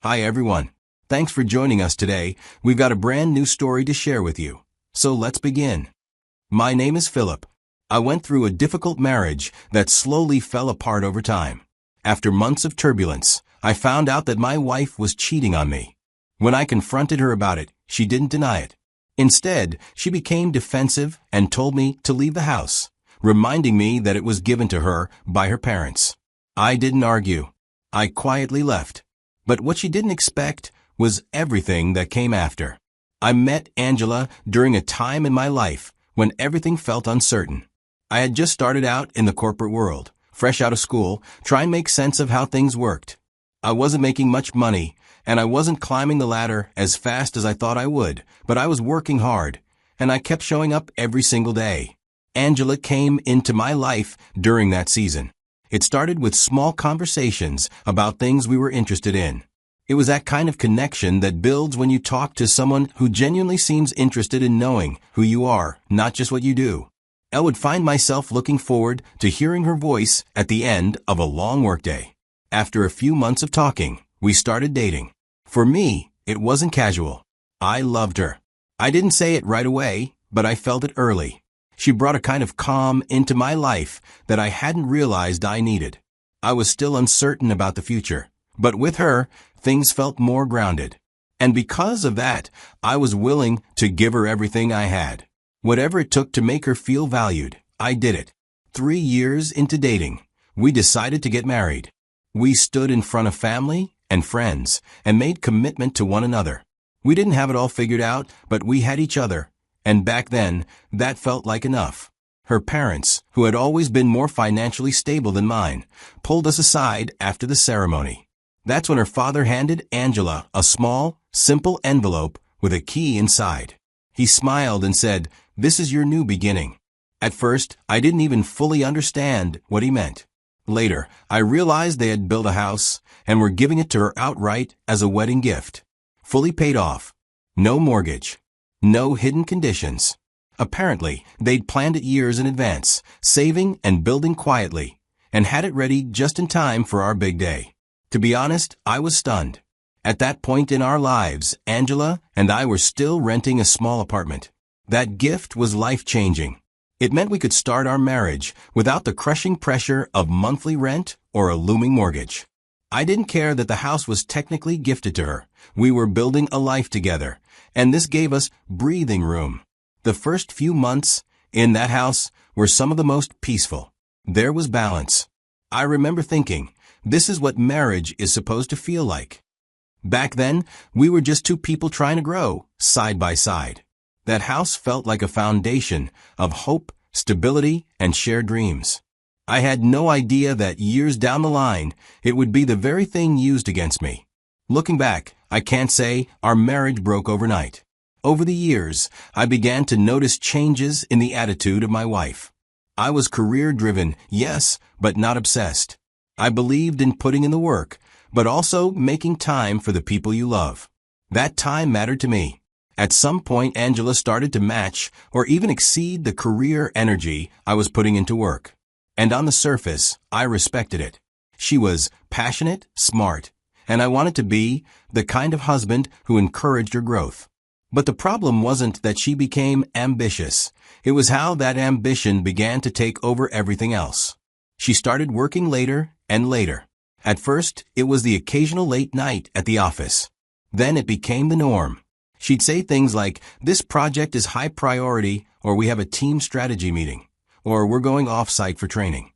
Hi everyone. Thanks for joining us today. We've got a brand new story to share with you. So let's begin. My name is Philip. I went through a difficult marriage that slowly fell apart over time. After months of turbulence, I found out that my wife was cheating on me. When I confronted her about it, she didn't deny it. Instead, she became defensive and told me to leave the house, reminding me that it was given to her by her parents. I didn't argue. I quietly left. But what she didn't expect was everything that came after. I met Angela during a time in my life when everything felt uncertain. I had just started out in the corporate world, fresh out of school, trying to make sense of how things worked. I wasn't making much money, and I wasn't climbing the ladder as fast as I thought I would, but I was working hard, and I kept showing up every single day. Angela came into my life during that season. It started with small conversations about things we were interested in. It was that kind of connection that builds when you talk to someone who genuinely seems interested in knowing who you are, not just what you do. I would find myself looking forward to hearing her voice at the end of a long workday. After a few months of talking, we started dating. For me, it wasn't casual. I loved her. I didn't say it right away, but I felt it early. She brought a kind of calm into my life that I hadn't realized I needed. I was still uncertain about the future, but with her, things felt more grounded. And because of that, I was willing to give her everything I had. Whatever it took to make her feel valued, I did it. 3 years into dating, we decided to get married. We stood in front of family and friends and made commitment to one another. We didn't have it all figured out, but we had each other. And back then, that felt like enough. Her parents, who had always been more financially stable than mine, pulled us aside after the ceremony. That's when her father handed Angela a small, simple envelope with a key inside. He smiled and said, "This is your new beginning." At first, I didn't even fully understand what he meant. Later, I realized they had built a house and were giving it to her outright as a wedding gift. Fully paid off. No mortgage. No hidden conditions. Apparently, they'd planned it years in advance, saving and building quietly, and had it ready just in time for our big day. To be honest, I was stunned. At that point in our lives, Angela and I were still renting a small apartment. That gift was life-changing. It meant we could start our marriage without the crushing pressure of monthly rent or a looming mortgage. I didn't care that the house was technically gifted to her. We were building a life together, and this gave us breathing room. The first few months in that house were some of the most peaceful. There was balance. I remember thinking, this is what marriage is supposed to feel like. Back then, we were just two people trying to grow, side by side. That house felt like a foundation of hope, stability, and shared dreams. I had no idea that years down the line, it would be the very thing used against me. Looking back, I can't say our marriage broke overnight. Over the years, I began to notice changes in the attitude of my wife. I was career-driven, yes, but not obsessed. I believed in putting in the work, but also making time for the people you love. That time mattered to me. At some point, Angela started to match or even exceed the career energy I was putting into work. And on the surface, I respected it. She was passionate, smart, and I wanted to be the kind of husband who encouraged her growth. But the problem wasn't that she became ambitious. It was how that ambition began to take over everything else. She started working later and later. At first, it was the occasional late night at the office. Then it became the norm. She'd say things like, "This project is high priority," or "We have a team strategy meeting," or "We're going off-site for training."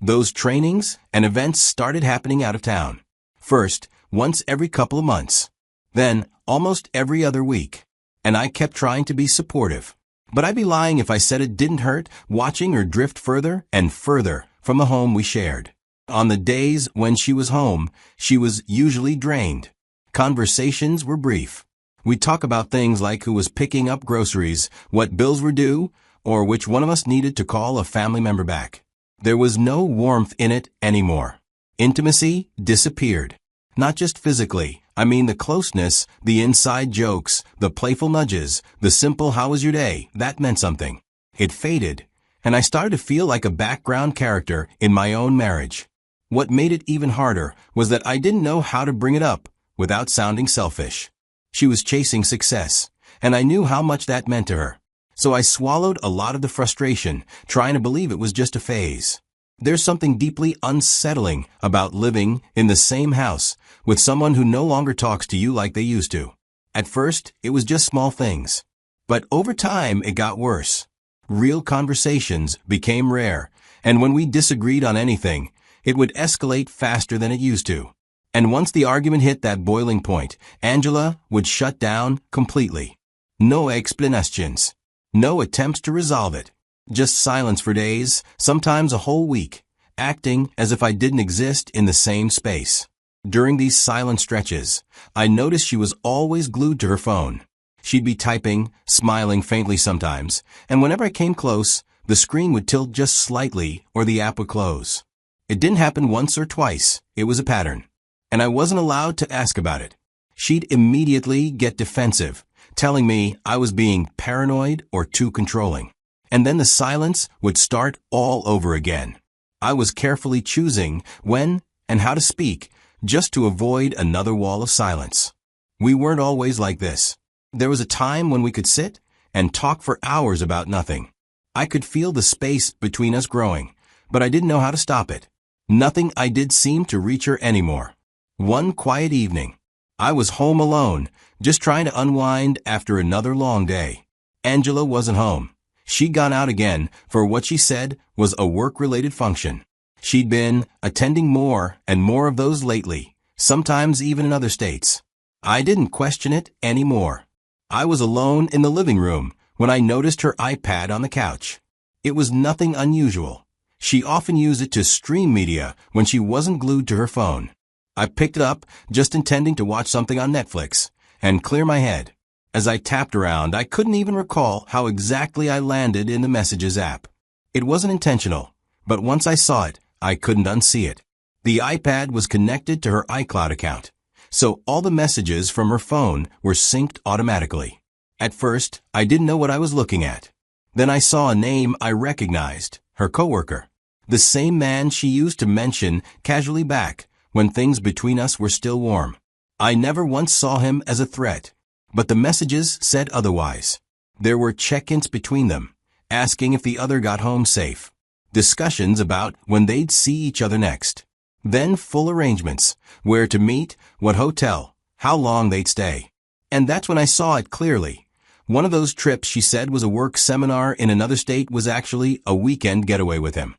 Those trainings and events started happening out of town. First, once every couple of months. Then, almost every other week. And I kept trying to be supportive. But I'd be lying if I said it didn't hurt watching her drift further and further from the home we shared. On the days when she was home, she was usually drained. Conversations were brief. We'd talk about things like who was picking up groceries, what bills were due, or which one of us needed to call a family member back. There was no warmth in it anymore. Intimacy disappeared. Not just physically. I mean the closeness, the inside jokes, the playful nudges, the simple "how was your day?" That meant something. It faded, and I started to feel like a background character in my own marriage. What made it even harder was that I didn't know how to bring it up without sounding selfish. She was chasing success, and I knew how much that meant to her. So I swallowed a lot of the frustration, trying to believe it was just a phase. There's something deeply unsettling about living in the same house with someone who no longer talks to you like they used to. At first, it was just small things. But over time, it got worse. Real conversations became rare, and when we disagreed on anything, it would escalate faster than it used to. And once the argument hit that boiling point, Angela would shut down completely. No explanations. No attempts to resolve it. Just silence for days, sometimes a whole week, acting as if I didn't exist in the same space. During these silent stretches, I noticed she was always glued to her phone. She'd be typing, smiling faintly sometimes, and whenever I came close, the screen would tilt just slightly or the app would close. It didn't happen once or twice, it was a pattern. And I wasn't allowed to ask about it. She'd immediately get defensive, telling me I was being paranoid or too controlling. And then the silence would start all over again. I was carefully choosing when and how to speak, just to avoid another wall of silence. We weren't always like this. There was a time when we could sit and talk for hours about nothing. I could feel the space between us growing, but I didn't know how to stop it. Nothing I did seemed to reach her anymore. One quiet evening, I was home alone, just trying to unwind after another long day. Angela wasn't home. She'd gone out again for what she said was a work-related function. She'd been attending more and more of those lately, sometimes even in other states. I didn't question it anymore. I was alone in the living room when I noticed her iPad on the couch. It was nothing unusual. She often used it to stream media when she wasn't glued to her phone. I picked it up, just intending to watch something on Netflix, and clear my head. As I tapped around, I couldn't even recall how exactly I landed in the Messages app. It wasn't intentional, but once I saw it, I couldn't unsee it. The iPad was connected to her iCloud account, so all the messages from her phone were synced automatically. At first, I didn't know what I was looking at. Then I saw a name I recognized, her coworker. The same man she used to mention casually back when things between us were still warm. I never once saw him as a threat, but the messages said otherwise. There were check-ins between them, asking if the other got home safe. Discussions about when they'd see each other next. Then full arrangements, where to meet, what hotel, how long they'd stay. And that's when I saw it clearly. One of those trips she said was a work seminar in another state was actually a weekend getaway with him.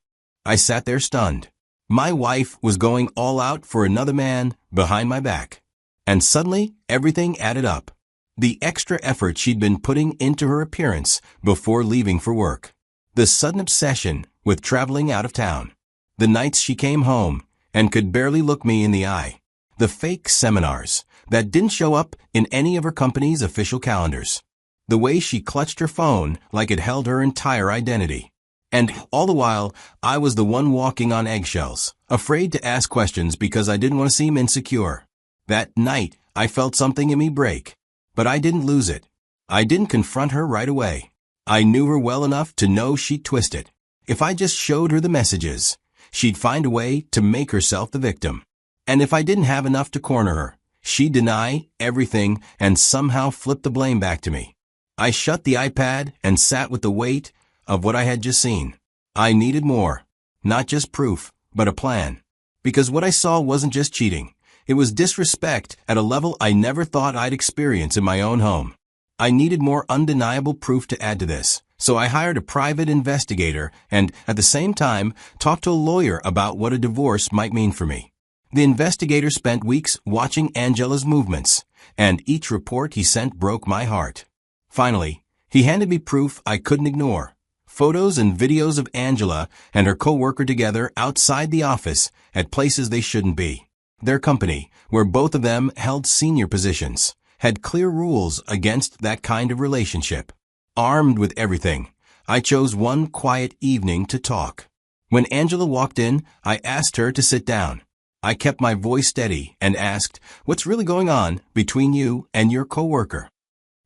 I sat there stunned. My wife was going all out for another man behind my back. And suddenly, everything added up. The extra effort she'd been putting into her appearance before leaving for work. The sudden obsession with traveling out of town. The nights she came home and could barely look me in the eye. The fake seminars that didn't show up in any of her company's official calendars. The way she clutched her phone like it held her entire identity. And all the while, I was the one walking on eggshells, afraid to ask questions because I didn't want to seem insecure. That night, I felt something in me break. But I didn't lose it. I didn't confront her right away. I knew her well enough to know she'd twist it. If I just showed her the messages, she'd find a way to make herself the victim. And if I didn't have enough to corner her, she'd deny everything and somehow flip the blame back to me. I shut the iPad and sat with the weight of what I had just seen. I needed more. Not just proof, but a plan. Because what I saw wasn't just cheating. It was disrespect at a level I never thought I'd experience in my own home. I needed more undeniable proof to add to this, so I hired a private investigator and, at the same time, talked to a lawyer about what a divorce might mean for me. The investigator spent weeks watching Angela's movements, and each report he sent broke my heart. Finally, he handed me proof I couldn't ignore. Photos and videos of Angela and her coworker together outside the office at places they shouldn't be. Their company, where both of them held senior positions, had clear rules against that kind of relationship. Armed with everything, I chose one quiet evening to talk. When Angela walked in, I asked her to sit down. I kept my voice steady and asked, "What's really going on between you and your coworker?"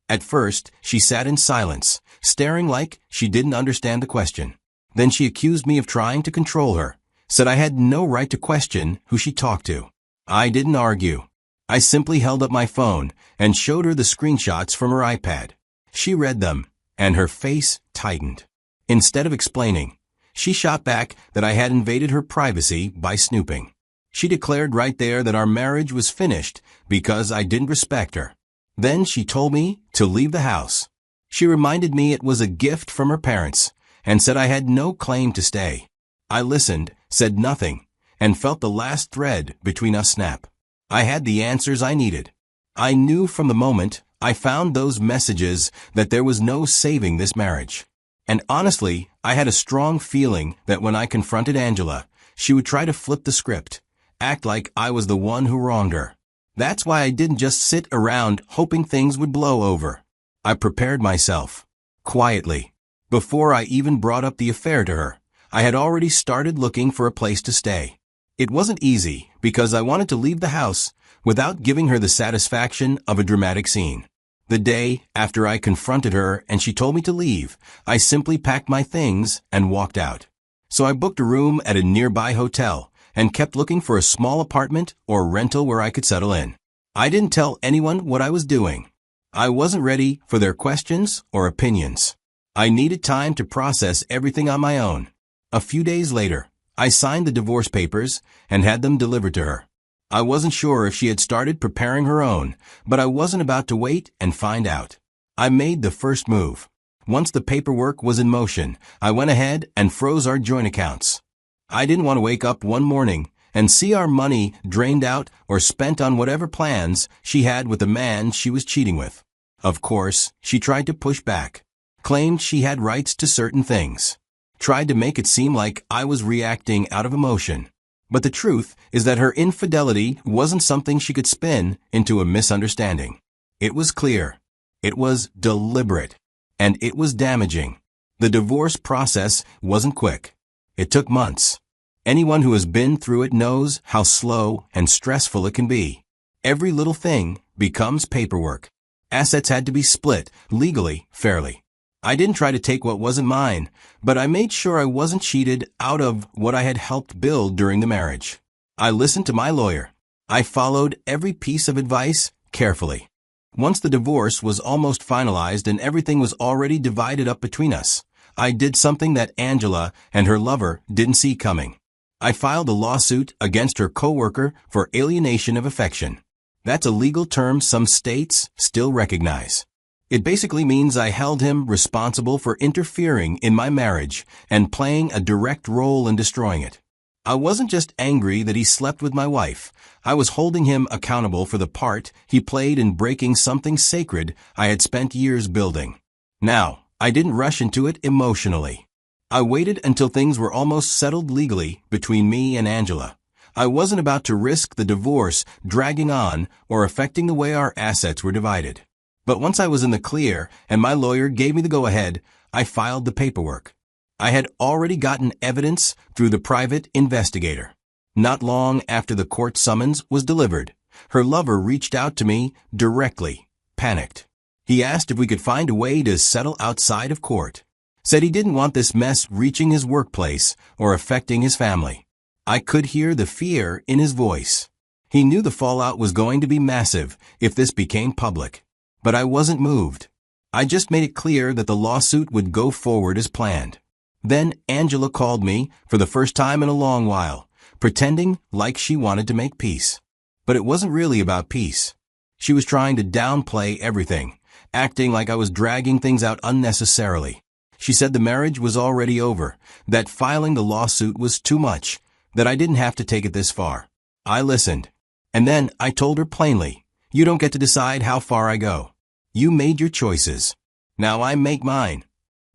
At first, she sat in silence, staring like she didn't understand the question. Then she accused me of trying to control her, said I had no right to question who she talked to. I didn't argue. I simply held up my phone and showed her the screenshots from her iPad. She read them, and her face tightened. Instead of explaining, she shot back that I had invaded her privacy by snooping. She declared right there that our marriage was finished because I didn't respect her. Then she told me to leave the house. She reminded me it was a gift from her parents and said I had no claim to stay. I listened, said nothing, and felt the last thread between us snap. I had the answers I needed. I knew from the moment I found those messages that there was no saving this marriage. And honestly, I had a strong feeling that when I confronted Angela, she would try to flip the script, act like I was the one who wronged her. That's why I didn't just sit around hoping things would blow over. I prepared myself, quietly. Before I even brought up the affair to her, I had already started looking for a place to stay. It wasn't easy because I wanted to leave the house without giving her the satisfaction of a dramatic scene. The day after I confronted her and she told me to leave, I simply packed my things and walked out. So I booked a room at a nearby hotel and kept looking for a small apartment or rental where I could settle in. I didn't tell anyone what I was doing. I wasn't ready for their questions or opinions. I needed time to process everything on my own. A few days later, I signed the divorce papers and had them delivered to her. I wasn't sure if she had started preparing her own, but I wasn't about to wait and find out. I made the first move. Once the paperwork was in motion, I went ahead and froze our joint accounts. I didn't want to wake up one morning and see our money drained out or spent on whatever plans she had with the man she was cheating with. Of course, she tried to push back, claimed she had rights to certain things, tried to make it seem like I was reacting out of emotion. But the truth is that her infidelity wasn't something she could spin into a misunderstanding. It was clear. It was deliberate. And it was damaging. The divorce process wasn't quick. It took months. Anyone who has been through it knows how slow and stressful it can be. Every little thing becomes paperwork. Assets had to be split, legally, fairly. I didn't try to take what wasn't mine, but I made sure I wasn't cheated out of what I had helped build during the marriage. I listened to my lawyer. I followed every piece of advice carefully. Once the divorce was almost finalized and everything was already divided up between us, I did something that Angela and her lover didn't see coming. I filed a lawsuit against her coworker for alienation of affection. That's a legal term some states still recognize. It basically means I held him responsible for interfering in my marriage and playing a direct role in destroying it. I wasn't just angry that he slept with my wife. I was holding him accountable for the part he played in breaking something sacred I had spent years building. Now, I didn't rush into it emotionally. I waited until things were almost settled legally between me and Angela. I wasn't about to risk the divorce dragging on or affecting the way our assets were divided. But once I was in the clear and my lawyer gave me the go-ahead, I filed the paperwork. I had already gotten evidence through the private investigator. Not long after the court summons was delivered, her lover reached out to me directly, panicked. He asked if we could find a way to settle outside of court. Said he didn't want this mess reaching his workplace or affecting his family. I could hear the fear in his voice. He knew the fallout was going to be massive if this became public. But I wasn't moved. I just made it clear that the lawsuit would go forward as planned. Then Angela called me for the first time in a long while, pretending like she wanted to make peace. But it wasn't really about peace. She was trying to downplay everything, acting like I was dragging things out unnecessarily. She said the marriage was already over, that filing the lawsuit was too much, that I didn't have to take it this far. I listened. And then I told her plainly, "You don't get to decide how far I go. You made your choices. Now I make mine.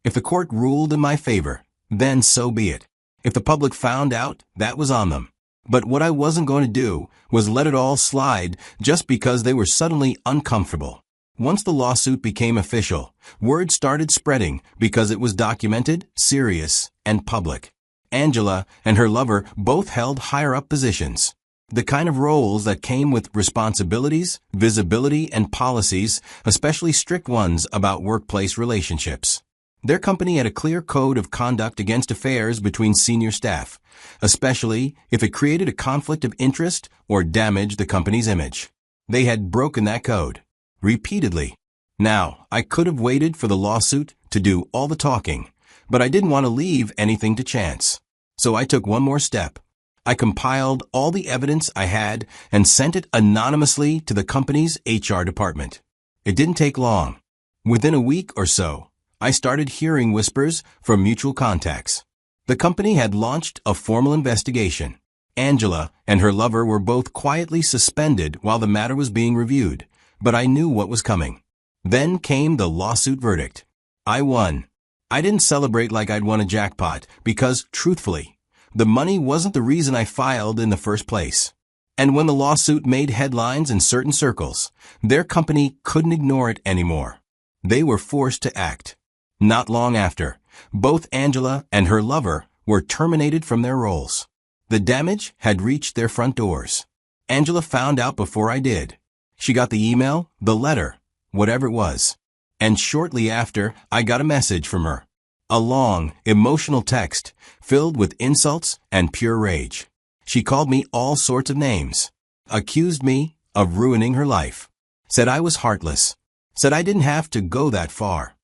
If the court ruled in my favor, then so be it. If the public found out, that was on them. But what I wasn't going to do was let it all slide just because they were suddenly uncomfortable. Once the lawsuit became official, word started spreading because it was documented, serious, and public. Angela and her lover both held higher-up positions. The kind of roles that came with responsibilities, visibility, and policies, especially strict ones about workplace relationships. Their company had a clear code of conduct against affairs between senior staff, especially if it created a conflict of interest or damaged the company's image. They had broken that code. Repeatedly. Now, I could have waited for the lawsuit to do all the talking, but I didn't want to leave anything to chance. So I took one more step. I compiled all the evidence I had and sent it anonymously to the company's HR department. It didn't take long. Within a week or so, I started hearing whispers from mutual contacts. The company had launched a formal investigation. Angela and her lover were both quietly suspended while the matter was being reviewed, but I knew what was coming. Then came the lawsuit verdict. I won. I didn't celebrate like I'd won a jackpot because, truthfully, the money wasn't the reason I filed in the first place. And when the lawsuit made headlines in certain circles, their company couldn't ignore it anymore. They were forced to act. Not long after, both Angela and her lover were terminated from their roles. The damage had reached their front doors. Angela found out before I did. She got the email, the letter, whatever it was. And shortly after, I got a message from her. A long, emotional text filled with insults and pure rage. She called me all sorts of names, accused me of ruining her life, said I was heartless, said I didn't have to go that far.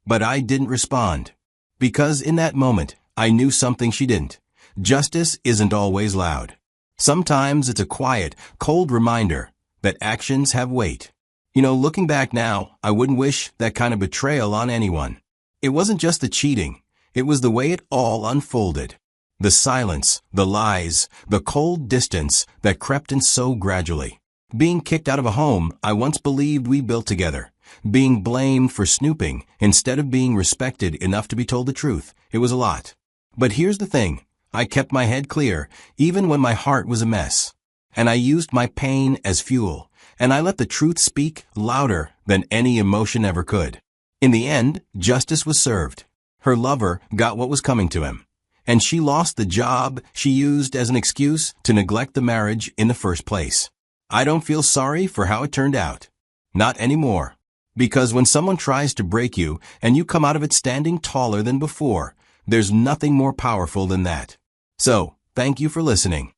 But I didn't respond, because in that moment, I knew something she didn't. Justice isn't always loud. Sometimes it's a quiet, cold reminder that actions have weight. Looking back now, I wouldn't wish that kind of betrayal on anyone. It wasn't just the cheating. It was the way it all unfolded. The silence, the lies, the cold distance that crept in so gradually. Being kicked out of a home I once believed we built together. Being blamed for snooping instead of being respected enough to be told the truth. It was a lot. But here's the thing. I kept my head clear, even when my heart was a mess. And I used my pain as fuel. And I let the truth speak louder than any emotion ever could. In the end, justice was served. Her lover got what was coming to him. And she lost the job she used as an excuse to neglect the marriage in the first place. I don't feel sorry for how it turned out. Not anymore. Because when someone tries to break you and you come out of it standing taller than before, there's nothing more powerful than that. So, thank you for listening.